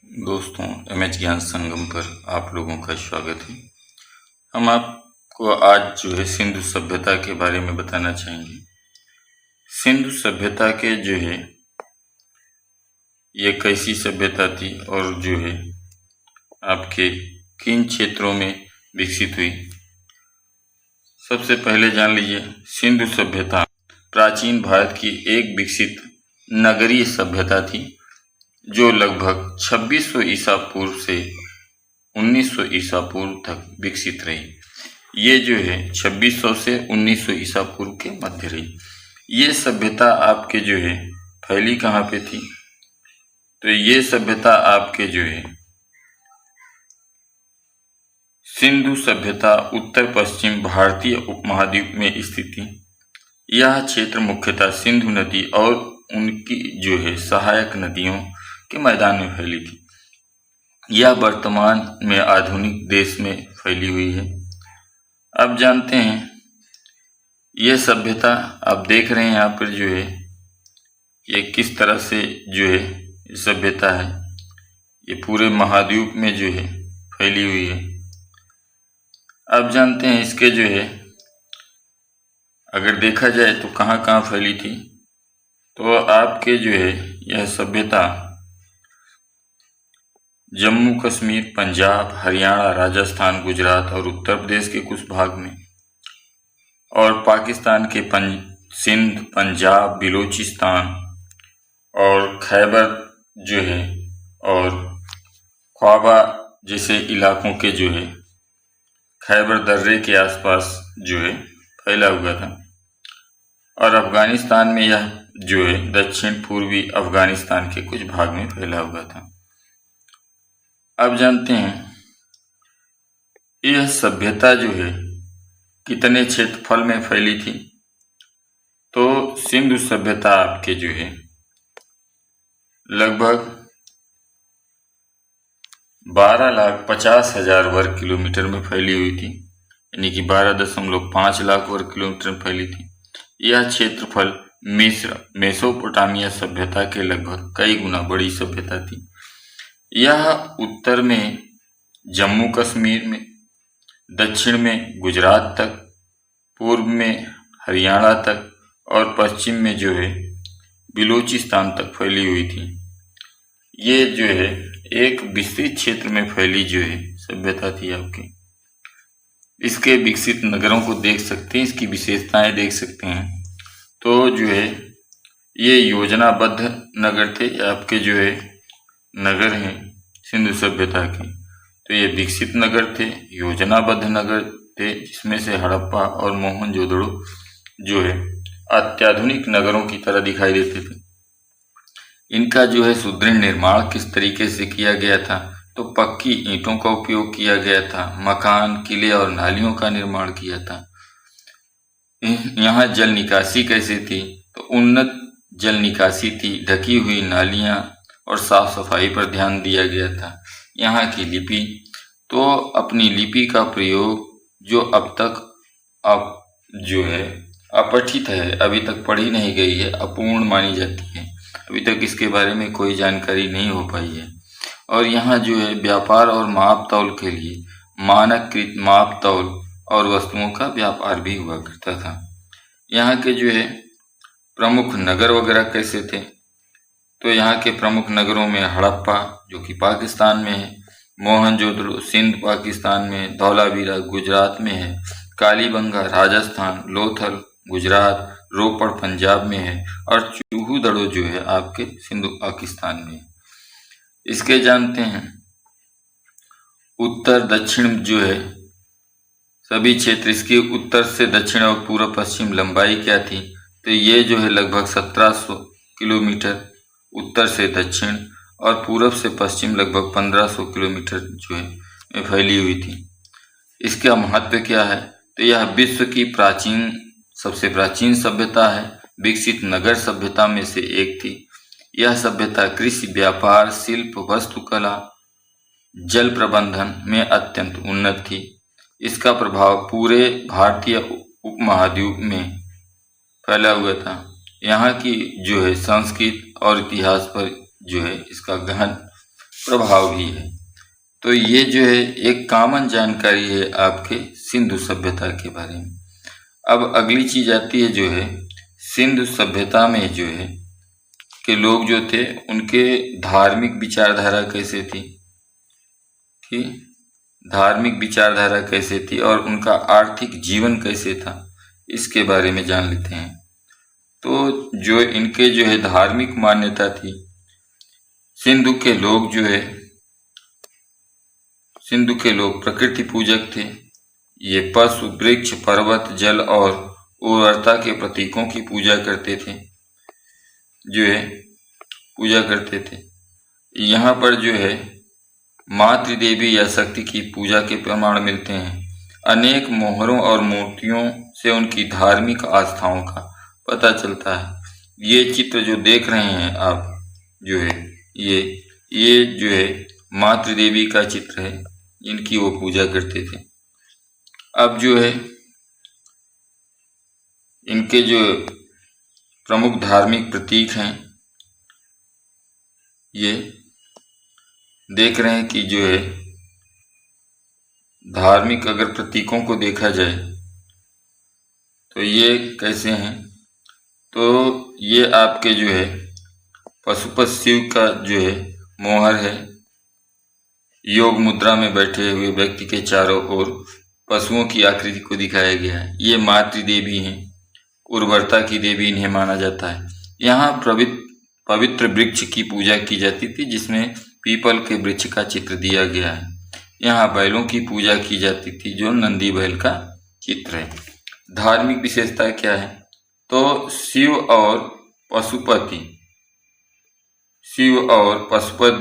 दोस्तों, एमएच ज्ञान संगम पर आप लोगों का स्वागत है। हम आपको आज जो है सिंधु सभ्यता के बारे में बताना चाहेंगे। सिंधु सभ्यता के जो है ये कैसी सभ्यता थी और जो है आपके किन क्षेत्रों में विकसित हुई। सबसे पहले जान लीजिए, सिंधु सभ्यता प्राचीन भारत की एक विकसित नगरीय सभ्यता थी जो लगभग 2600 ईसा पूर्व से 1900 ईसा पूर्व तक विकसित रही। ये जो है 2600 से 1900 ईसा पूर्व के मध्य रही। ये सभ्यता आपके जो है फैली कहाँ पे थी? तो ये सभ्यता आपके जो है सिंधु सभ्यता उत्तर पश्चिम भारतीय उपमहाद्वीप में स्थित थी। यह क्षेत्र मुख्यतः सिंधु नदी और उनकी जो है सहायक नदियों के मैदान में फैली थी। यह वर्तमान में आधुनिक देश में फैली हुई है। अब जानते हैं यह सभ्यता आप देख रहे हैं यहाँ पर जो है ये किस तरह से जो है सभ्यता है, ये पूरे महाद्वीप में जो है फैली हुई है। अब जानते हैं इसके जो है अगर देखा जाए तो कहाँ कहाँ फैली थी, तो आपके जो है यह सभ्यता जम्मू कश्मीर, पंजाब, हरियाणा, राजस्थान, गुजरात और उत्तर प्रदेश के कुछ भाग में, और पाकिस्तान के सिंध, पंजाब, बलूचिस्तान और खैबर जो है और ख्वाबा जैसे इलाकों के जो है खैबर दर्रे के आसपास जो है फैला हुआ था। और अफगानिस्तान में यह जो है दक्षिण पूर्वी अफगानिस्तान के कुछ भाग में फैला हुआ था। अब जानते हैं यह सभ्यता जो है कितने क्षेत्रफल में फैली थी। तो सिंधु सभ्यता आपके जो है लगभग 12,50,000 वर्ग किलोमीटर में फैली हुई थी, यानी कि 12.5 लाख वर्ग किलोमीटर में फैली थी। यह क्षेत्रफल मिस्र मेसोपोटामिया सभ्यता के लगभग कई गुना बड़ी सभ्यता थी। यह उत्तर में जम्मू कश्मीर में, दक्षिण में गुजरात तक, पूर्व में हरियाणा तक और पश्चिम में जो है बलूचिस्तान तक फैली हुई थी। ये जो है एक विस्तृत क्षेत्र में फैली जो है सभ्यता थी आपकी। इसके विकसित नगरों को देख सकते हैं, इसकी विशेषताएं देख सकते हैं। तो जो है ये योजनाबद्ध नगर थे आपके जो है नगर हैं सिंधु सभ्यता के। तो ये विकसित नगर थे, योजनाबद्ध नगर थे, जिसमें से हड़प्पा और मोहनजोदड़ो जो है अत्याधुनिक नगरों की तरह दिखाई देते थे। इनका जो है सुदृढ़ निर्माण किस तरीके से किया गया था? तो पक्की ईंटों का उपयोग किया गया था, मकान, किले और नालियों का निर्माण किया था। यहाँ जल निकासी कैसे थी? तो उन्नत जल निकासी थी, ढकी हुई नालियाँ और साफ सफाई पर ध्यान दिया गया था। यहाँ की लिपि, तो अपनी लिपि का प्रयोग जो अब तक जो है अपठित है, अभी तक पढ़ी नहीं गई है, अपूर्ण मानी जाती है। अभी तक इसके बारे में कोई जानकारी नहीं हो पाई है। और यहाँ जो है व्यापार और माप तौल के लिए मानककृत माप तौल और वस्तुओं का व्यापार भी हुआ करता था। यहाँ के जो है प्रमुख नगर वगैरह कैसे थे? तो यहाँ के प्रमुख नगरों में हड़प्पा जो कि पाकिस्तान में है, मोहनजोदड़ो सिंध पाकिस्तान में, धौलावीरा गुजरात में है, कालीबंगा राजस्थान, लोथल गुजरात, रोपड़ पंजाब में है और चूहूदड़ो जो है आपके सिंधु पाकिस्तान में है। इसके जानते हैं उत्तर दक्षिण जो है सभी क्षेत्र, इसकी उत्तर से दक्षिण और पूर्व पश्चिम लंबाई क्या थी? तो ये जो है लगभग 1700 किलोमीटर उत्तर से दक्षिण और पूर्व से पश्चिम लगभग 1500 किलोमीटर जो है फैली हुई थी। इसका महत्व क्या है? तो यह विश्व की सबसे प्राचीन सभ्यता है, विकसित नगर सभ्यता में से एक थी। यह सभ्यता कृषि, व्यापार, शिल्प, वास्तुकला, जल प्रबंधन में अत्यंत उन्नत थी। इसका प्रभाव पूरे भारतीय उपमहाद्वीप में फैला हुआ था। यहाँ की जो है संस्कृति और इतिहास पर जो है इसका गहन प्रभाव भी है। तो ये जो है एक कॉमन जानकारी है आपके सिंधु सभ्यता के बारे में। अब अगली चीज आती है जो है सिंधु सभ्यता में जो है के लोग जो थे उनके धार्मिक विचारधारा कैसे थी, कि धार्मिक विचारधारा कैसे थी और उनका आर्थिक जीवन कैसे था, इसके बारे में जान लेते हैं। तो जो इनके जो है धार्मिक मान्यता थी, सिंधु के लोग जो है सिंधु के लोग प्रकृति पूजक थे। ये पशु, वृक्ष, पर्वत, जल और उर्वरता के प्रतीकों की पूजा करते थे, जो है पूजा करते थे। यहाँ पर जो है मातृदेवी या शक्ति की पूजा के प्रमाण मिलते हैं। अनेक मोहरों और मूर्तियों से उनकी धार्मिक आस्थाओं का पता चलता है। ये चित्र जो देख रहे हैं आप जो है ये जो है मातृदेवी का चित्र है, इनकी वो पूजा करते थे। अब जो है इनके जो प्रमुख धार्मिक प्रतीक हैं, ये देख रहे हैं कि जो है धार्मिक अगर प्रतीकों को देखा जाए तो ये कैसे हैं, तो ये आपके जो है पशुपति शिव का जो है मोहर है। योग मुद्रा में बैठे हुए व्यक्ति के चारों ओर पशुओं की आकृति को दिखाया गया है। ये मातृ देवी हैं, उर्वरता की देवी इन्हें माना जाता है। यहाँ पवित्र वृक्ष की पूजा की जाती थी, जिसमें पीपल के वृक्ष का चित्र दिया गया है। यहाँ बैलों की पूजा की जाती थी, जो नंदी बैल का चित्र है। धार्मिक विशेषता क्या है, तो शिव और पशुपति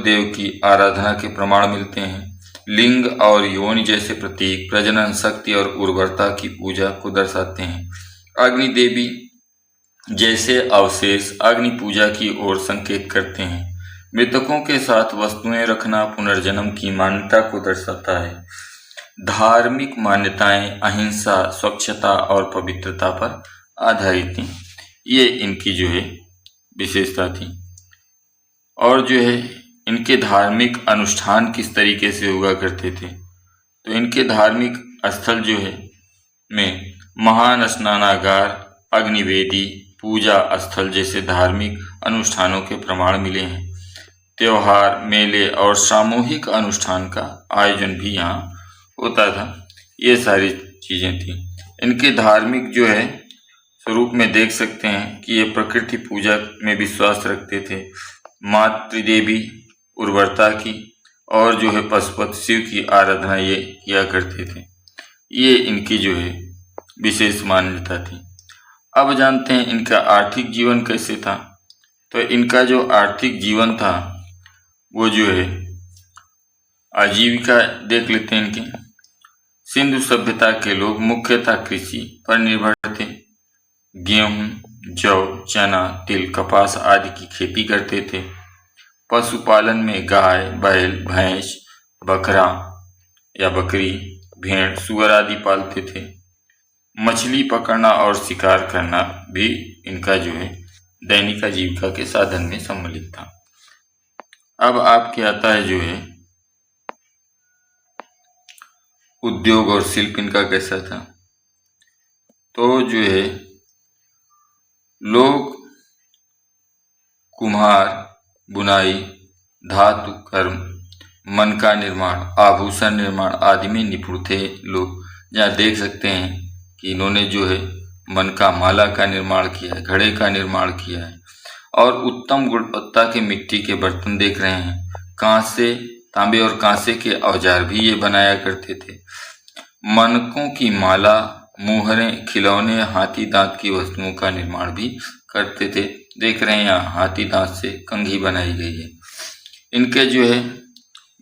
देव की आराधना के प्रमाण मिलते हैं। लिंग और योनि जैसे प्रतीक प्रजनन, शक्ति और उर्वरता की पूजा को दर्शाते हैं। अग्नि देवी जैसे अवशेष अग्नि पूजा की ओर संकेत करते हैं। मृतकों के साथ वस्तुएं रखना पुनर्जन्म की मान्यता को दर्शाता है। धार्मिक मान्यताएं अहिंसा, स्वच्छता और पवित्रता पर आधारित थी। ये इनकी जो है विशेषता थी। और जो है इनके धार्मिक अनुष्ठान किस तरीके से हुआ करते थे, तो इनके धार्मिक स्थल जो है में महान स्नानागार, अग्निवेदी, पूजा स्थल जैसे धार्मिक अनुष्ठानों के प्रमाण मिले हैं। त्योहार, मेले और सामूहिक अनुष्ठान का आयोजन भी यहाँ होता था। ये सारी चीजें थी। इनके धार्मिक जो है स्वरूप में देख सकते हैं कि ये प्रकृति पूजा में विश्वास रखते थे, मातृदेवी, उर्वरता की और जो है पशुपति शिव की आराधना ये किया करते थे। ये इनकी जो है विशेष मान्यता थी। अब जानते हैं इनका आर्थिक जीवन कैसे था। तो इनका जो आर्थिक जीवन था वो जो है आजीविका देख लेते हैं इनकी। सिंधु सभ्यता के लोग मुख्यतः कृषि पर निर्भर थे। गेहूं, जौ, चना, तिल, कपास आदि की खेती करते थे। पशुपालन में गाय, बैल, भैंस, बकरा या बकरी, भेड़, सुअर आदि पालते थे। मछली पकड़ना और शिकार करना भी इनका जो है दैनिक आजीविका के साधन में सम्मिलित था। अब आपके आता है जो है उद्योग और शिल्प इनका कैसा था। तो जो है लोग कुम्हार, बुनाई, धातु कर्म, मन का निर्माण, आभूषण निर्माण आदि में निपुण थे लोग। जहाँ देख सकते हैं कि इन्होंने जो है मन का माला का निर्माण किया है, घड़े का निर्माण किया है और उत्तम गुणवत्ता के मिट्टी के बर्तन देख रहे हैं। कांसे, तांबे और कांसे के औजार भी ये बनाया करते थे। मनकों की माला, मुहरें, खिलौने, हाथी दांत की वस्तुओं का निर्माण भी करते थे। देख रहे हैं यहाँ हाथी दांत से कंघी बनाई गई है। इनके जो है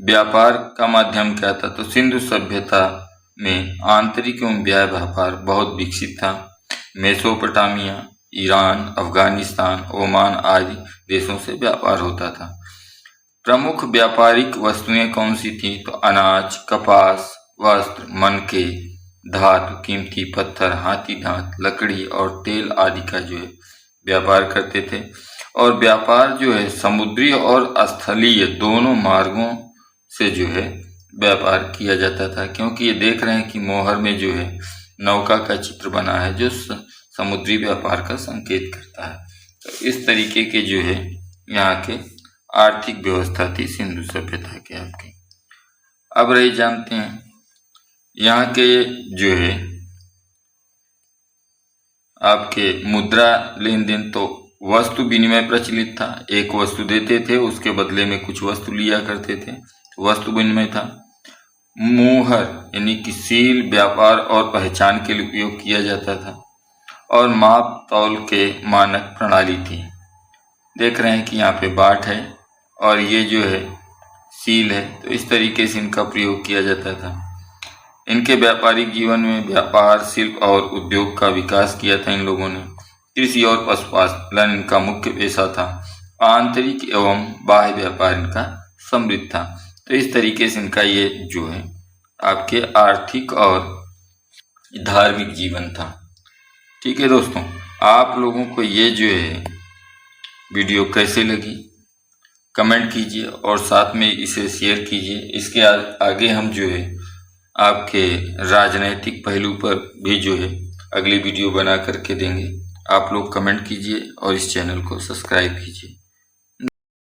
व्यापार का माध्यम क्या था, तो सिंधु सभ्यता में आंतरिक एवं बाह्य व्यापार बहुत विकसित था। मेसोपोटामिया, ईरान, अफगानिस्तान, ओमान आदि देशों से व्यापार होता था। प्रमुख व्यापारिक वस्तुएं कौन सी थी, तो अनाज, कपास, वस्त्र, मनके, धातु, कीमती पत्थर, हाथी दांत, लकड़ी और तेल आदि का जो है व्यापार करते थे। और व्यापार जो है समुद्री और स्थलीय दोनों मार्गों से जो है व्यापार किया जाता था, क्योंकि ये देख रहे हैं कि मोहर में जो है नौका का चित्र बना है जो समुद्री व्यापार का संकेत करता है। तो इस तरीके के जो है यहाँ के आर्थिक व्यवस्था थी सिंधु सभ्यता के आपकी। अब रही जानते हैं यहाँ के जो है आपके मुद्रा लेन देन। तो वस्तु विनिमय प्रचलित था, एक वस्तु देते थे उसके बदले में कुछ वस्तु लिया करते थे, वस्तु विनिमय था। मुहर यानी कि सील व्यापार और पहचान के लिए उपयोग किया जाता था, और माप तौल के मानक प्रणाली थी। देख रहे हैं कि यहाँ पे बाट है और ये जो है सील है, तो इस तरीके से इनका प्रयोग किया जाता था। इनके व्यापारिक जीवन में व्यापार, शिल्प और उद्योग का विकास किया था इन लोगों ने। कृषि और पशुपालन इनका मुख्य पेशा था। आंतरिक एवं बाह्य व्यापार इनका समृद्ध था। तो इस तरीके से इनका ये जो है आपके आर्थिक और धार्मिक जीवन था। ठीक है दोस्तों, आप लोगों को ये जो है वीडियो कैसे लगी कमेंट कीजिए और साथ में इसे शेयर कीजिए। इसके आगे हम जो है आपके राजनैतिक पहलू पर भी जो है अगली वीडियो बना करके देंगे। आप लोग कमेंट कीजिए और इस चैनल को सब्सक्राइब कीजिए।